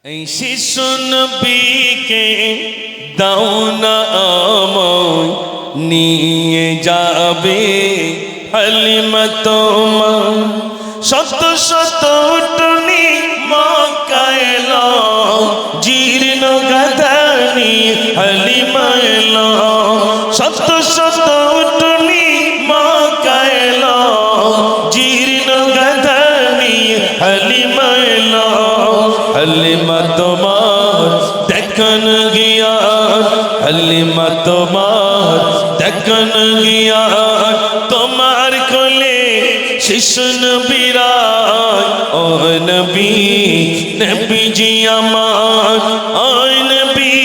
এই শিশু নবীকে দাও না আমায় নিয়ে যাবে হালিমা তোমার শত শত উটনি মক্কায় এলো জীর্ণ গাদানি হালিমা এলো শত শত উটনি মক্কায় এলো জীর্ণ গাদানি হালিমা এলো হালিমা তোমার দেখন গিয়া হালিমা তোমার দেখন গিয়া তোমার কোলে শিশু নবীরা ও নবী নবীজি আমার ও নবী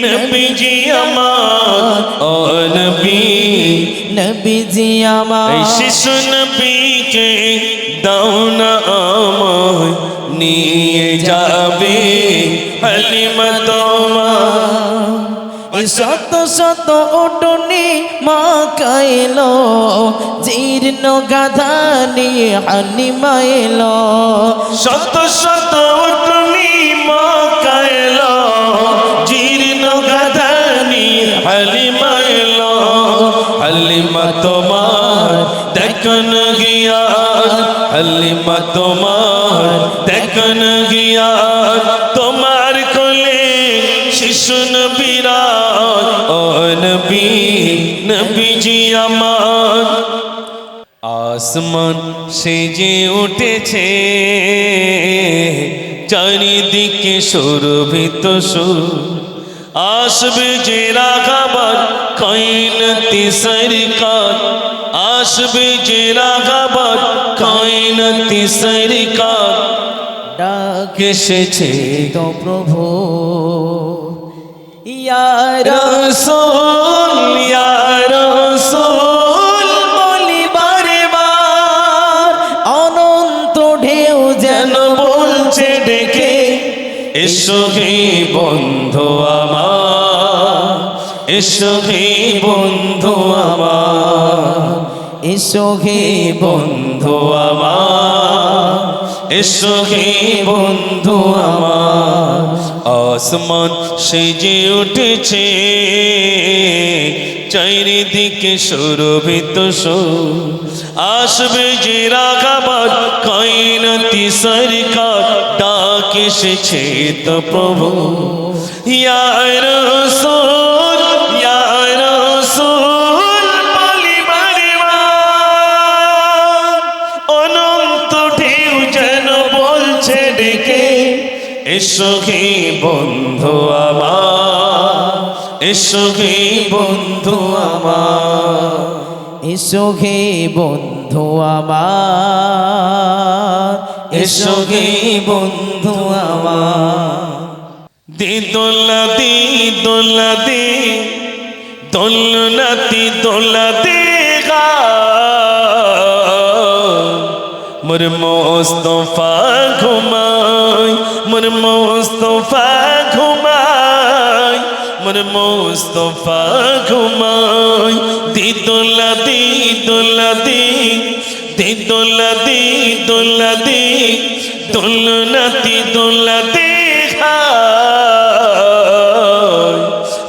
নবীজি আমার ও নবী নবীজি আমার এই শিশু নবীকে দাও না আমায় নিয়ে যাবে হালিমা তোমার শত শত উটনি মক্কায় এলো জীর্ণ গাধা নিয়ে হালিমা এলো শত শত উটনি মক্কায় এলো জীর্ণ গাধা নিয়ে হালিমা এলো হালিমা তোমার দেখন গিয়া হালিমা তোমার দেখন গিয়া তোমার কোলে শিশু নবীরা ও নবী নবীজি আমার আসমান সেজে উঠেছে চারিদিকে সুরভিত সুর আসবে যে রাগাবার কায়নাতি সরকার আসবে যে রাগাবার কায়নাতি সরকার ডাক এসেছে তো প্রভু ইয়া রাসূল ইয়া রাসূল বলি বারে বার অনন্ত ঢেউ যেন বলছে ডেকে এসো হে বন্ধু আমার এসো হে বন্ধু আমার এসো হে বন্ধু আমার এসো হে বন্ধু আমার আসমান সেজে উঠেছে চারিদিকে সুরভিত সুর আসবে যে রাগাবার কায়নাতি সরকার ডাক এসেছে তো প্রভু ইয়া রাসূল ইয়া রাসূল বলি বারে বার অনন্ত ঢেউ যেন বলছে ডেকে এসো হে বন্ধু আমার এসো হে বন্ধু আমার এসো হে বন্ধু আমার এসো হে বন্ধু আমার দে দোলা দে দোলা দে দোলনাতি দোলা দে গা মোর মোস্তফা ঘুমায় মোর মোস্তফা ঘুমায় মোর মোস্তফা ঘুমায় দি দোলা দি দোলা দি দি দোলা দি দোলা দি দোলনাতি দোলা দি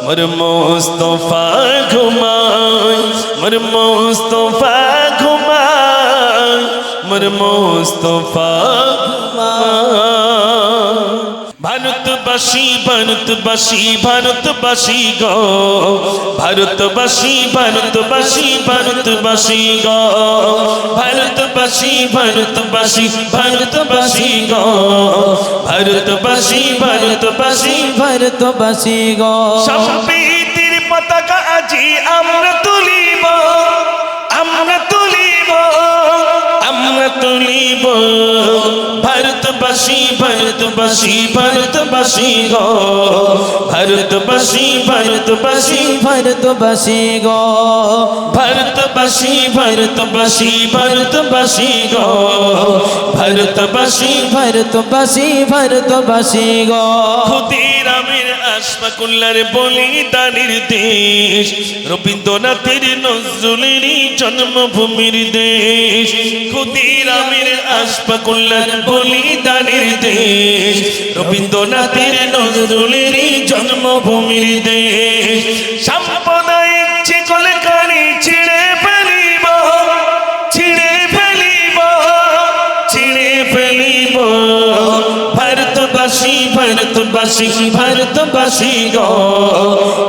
মোর মোস্তফা ঘুমায় মোর মোস্তফা ঘুমায় মোর মোস্তফা ভারতবাসী ভারতবাসী ভারতবাসী গো ভারতবাসী ভারতবাসী ভারতবাসী গো ভারতবাসী ভারতবাসী ভারতবাসী গো ভারতবাসী ভারতবাসী ভারতবাসী গো সম্প্রীতির পতাকা আজি আমরা তুলিব আমরা তুলিব আমরা তুলিব ভারতবাসী ভারতবাসী ভারতবাসী গো ভারতবাসী ভারতবাসী ভারতবাসী গো ভারতবাসী ভারতবাসী ভারতবাসী গো ভারতবাসী ভারতবাসী ভারতবাসী গো ক্ষুদিরামের আশফাকুল্লাহর বলিদানের দেশ, রবীন্দ্রনাথের নজরুলেরই জন্মভূমির দেশ। ক্ষুদিরামের আশফাকুল্লাহর বলিদানের দেশ, রবীন্দ্রনাথের নজরুলেরই জন্মভূমির দেশ। সাম্প্রদায়িক শিকলকারি ছিঁড়ে ফেলিব, ছিঁড়ে ফেলিব, ছিঁড়ে ফেলিব। ভারতবাসী ভারতবাসী ভারতবাসী গো,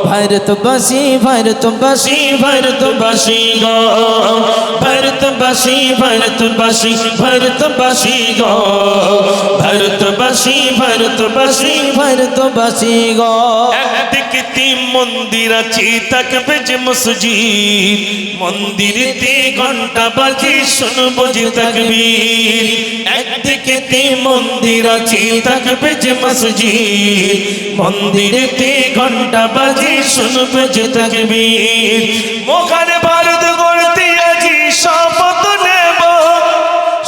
ভারতবাসী ভারতবাসী ভারতবাসী গো, ভারতবাসী ভারতবাসী ভারতবাসী গো, ভারতবাসী ভারতবাসী। ভারতবাসী গো। একদিকে তিন মন্দির আছে থাকবে যে মসজিদ, মন্দিরেতে ঘন্টা বাজে শুনবো যে তাকবীর। একদিকে তিন মন্দির আছে থাকবে যে মসজিদ, মন্দিরেতে ঘন্টা বাজে শুনবো যে তাকবীর। মোখানে ভারত গড়তে আজি শপথ নেব,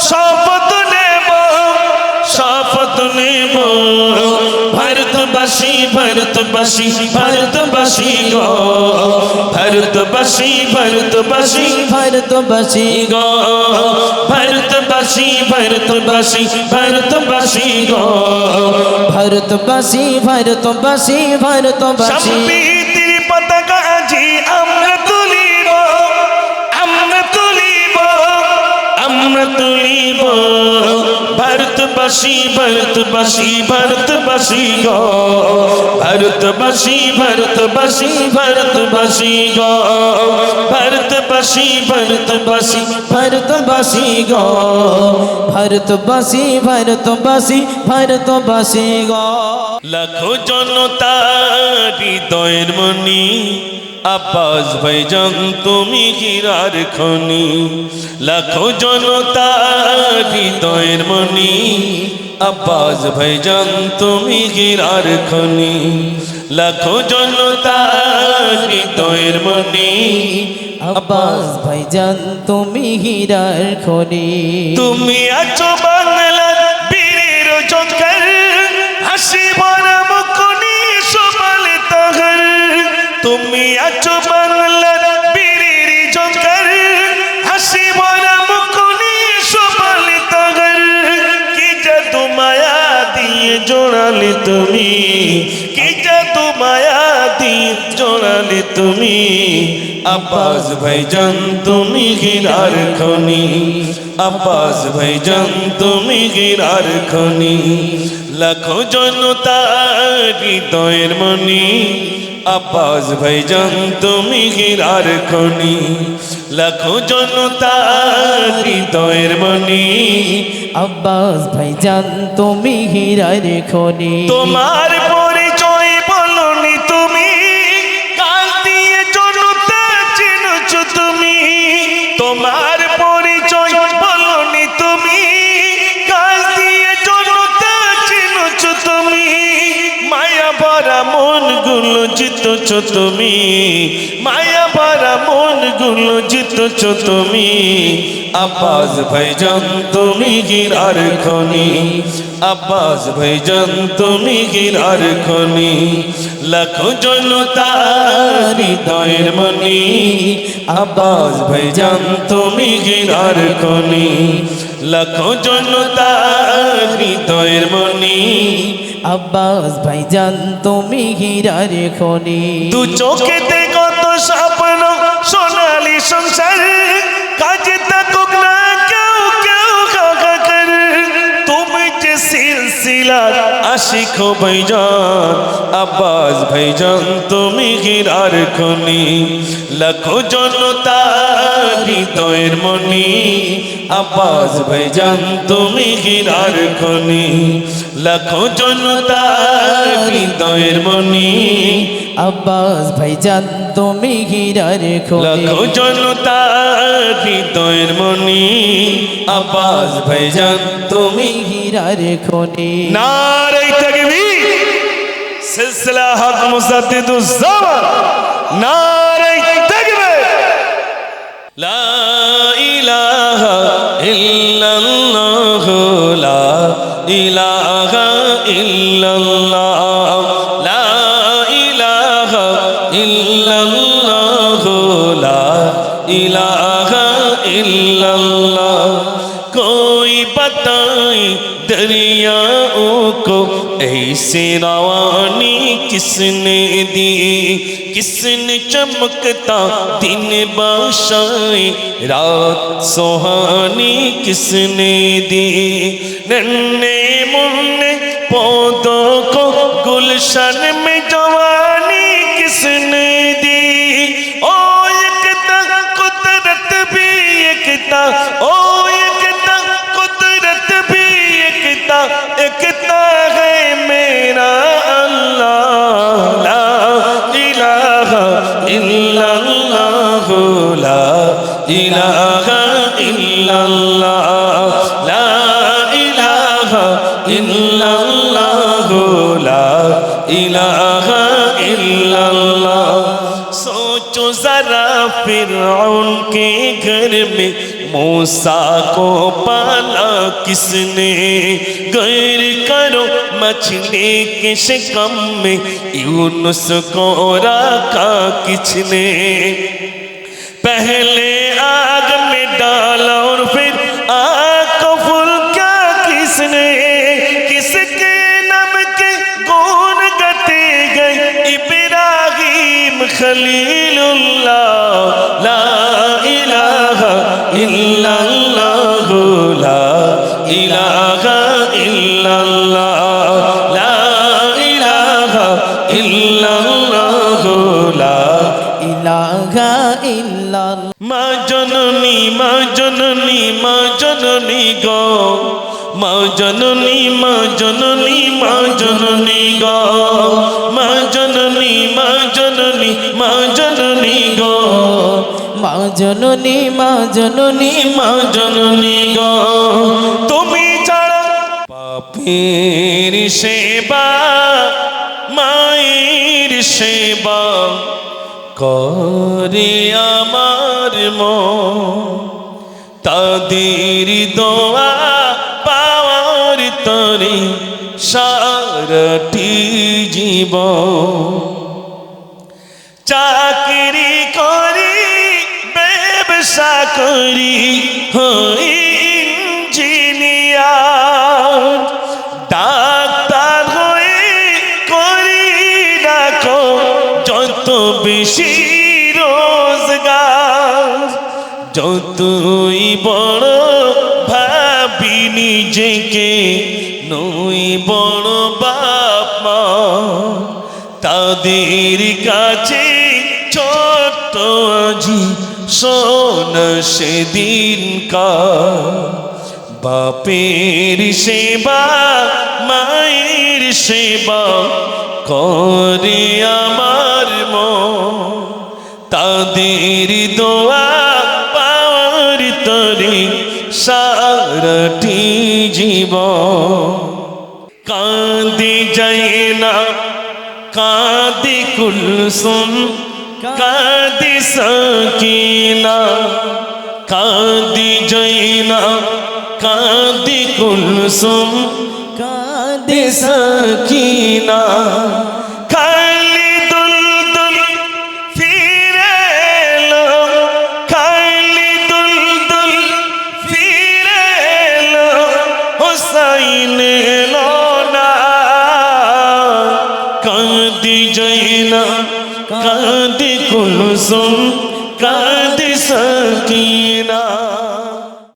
শপথ নেব, শপথ নেব। ভারতবাসী ভারতবাসী ভারতবাসী গো, ভারতবাসী ভারতবাসী ভারতবাসী গো, ভারতবাসী ভারতবাসী ভারতবাসী গো। ভারতবাসী ভারতবাসী ভারতবাসী। সম্প্রীতির পতাকা আজি আমরা তুলিব, আমরা তুলিব, আমরা তুলিব। ভারতবাসী ভারতবাসী ভারতবাসী গো, ভারতবাসী ভারতবাসী ভারতবাসী গো, ভারতবাসী ভারতবাসী ভারতবাসী গো, ভারতবাসী ভারতবাসী ভারতবাসী গো। লাখো জনতা হৃদয়ের মনি, আব্বাস ভাইজান তুমি হীরার খনি। লাখো জনতা হৃদয়ের মনি, আব্বাস ভাইজান তুমি হীরার খনি। লাখো জনতা হৃদয়ের মনি, আব্বাস ভাইজান তুমি হীরার খনি। তুমি আছো বাংলার বীরের জঙ্গল, হাসি ভরা মুখনি সবাল তগর। তুমি আছো বাংলার বীরের জঙ্গল, হাসি ভরা মুখনি সবাল তগর। কি জাদু মায়া দিয়ে জোড়ালে তুমি, কি জাদু মায়া দিয়ে জোড়ালে তুমি। আব্বাস ভাইজান তুমি হীরার খনি, আব্বাস ভাইজান তুমি হীরার খনি। লাখো জনতা হৃদয়ের মনি, আব্বাস ভাইজান তুমি হীরার খনি। লাখো জনতা হৃদয়ের মনি, আব্বাস ভাইজান তুমি হীরার খনি। তোমার পরিচয় বলনি তুমি, কাল দিয়ে জনতা চিনছ তুমি। তোমার পরিচয় বলনি তুমি, কাল দিয়ে জনতা চিনছ তুমি। মায়া ভরা মন গুলো জিতছ তুমি, মায়া ভরা মন গুলো জিতছ তুমি। আব্বাস ভাইজান তুমি হীরার খনি, আব্বাস ভাইজান তুমি হীরার খনি। লাখো জনতা হৃদয়ের মনি, আব্বাস ভাইজান তুমি হীরার খনি। লাখো জনতা হৃদয়ের মনি, আব্বাস ভাইজান তুমি হীরার খনি। দু চোখেতে কত স্বপ্ন সোনালি সংসার, কাজে থাকুক না কেউ কেউ হাহাকার। তুমি যে সিলসিলার আশিক ভাইজান, আব্বাস ভাইজান তুমি হীরার খনি। লাখো জনতা হৃদয়ের মনি, আব্বাস ভাইজান তুমি হীরার খনি। লাখো জনতা হৃদয়ের মনি, আব্বাস ভাইজান তুমি হীরার খনি। লাখো জনতা হৃদয়ের মনি, আব্বাস ভাইজান তুমি। হীরার খনি। নারে তাকবীর, সিলসিলা হক মুজাদ্দিদুজ জামান। নারে তাকবীর, লা ইলাহা ইল্লাল্লাহ, লা ইলাহা ইল্লাল্লাহ, লা ऐसे रवानी किसने दी, किसने चमकता दिन बरसाए, रात सुहानी किसने दी। नन्हे मुन्ने पौधों को गुलशन में जवानी किसने दी। ओ एकता कुदरत भी एकता, ओ एकता कुदरत भी एकता, एकता है मेरा अल्लाह। ला इलाहा इल्लल्लाह, ला इलाहा इल्लल्लाह, ला इलाहा इल्लल्लाह, ला इलाहा इल्लल्लाह। सोचो जरा फिरौन के घर में मूसा को पाला किसने, गैर करो मछली के शिकम में यूनुस को रखा किसने। पहले आग में डाला और फिर आग को फुल्का किसने, किसके नम के गुण गते गए इब्राहिम खलीलुल्लाह। ला इलाहा इल्लल्लाह, ला इलाहा इल्लल्लाह, ला इलाहा इल्लल्लाह, ला इलाहा इल्लल्लाह। माँ जननी माँ जननी माँ जननी गो, माँ जननी माँ जननी माँ जननी गो, माँ जननी माँ जननी माँ जननी गो, মা জননী মা জননী মা জননী গো। তুমি ছাড়া পাপের সেবা, মায়ের সেবা করে আমার মন, তাদের দোয়া পাওয়ার তরে সারাটি জীবন। চাকরি করি ব্যবসা করি হই ইঞ্জিনিয়ার, ডাক্তার হয়ে করি রাখো যত বেশি রোজগার। যতই বড় ভাবি নিজেকে নই বড় বাপ মা, তাদের কাছে ছোট্ট আজি সোনা সেদিনকার। বাপের সেবা মায়ের সেবা করে আমার মন, তাদের দোয়া পাওয়ার তরে সারাটি জীবন। কাঁদে যায় না কাঁদে কুলসুম, কাঁদে সকিনা, কাঁদে জয়না কাঁদে কুলসুম, কাঁদে সকিনা। খালি দুলদুল ফিরে এলো, খালি দুলদুল ফিরে এলো, হোসাইন এলো না। কাঁদে জয়না কাঁদে কুলসুম,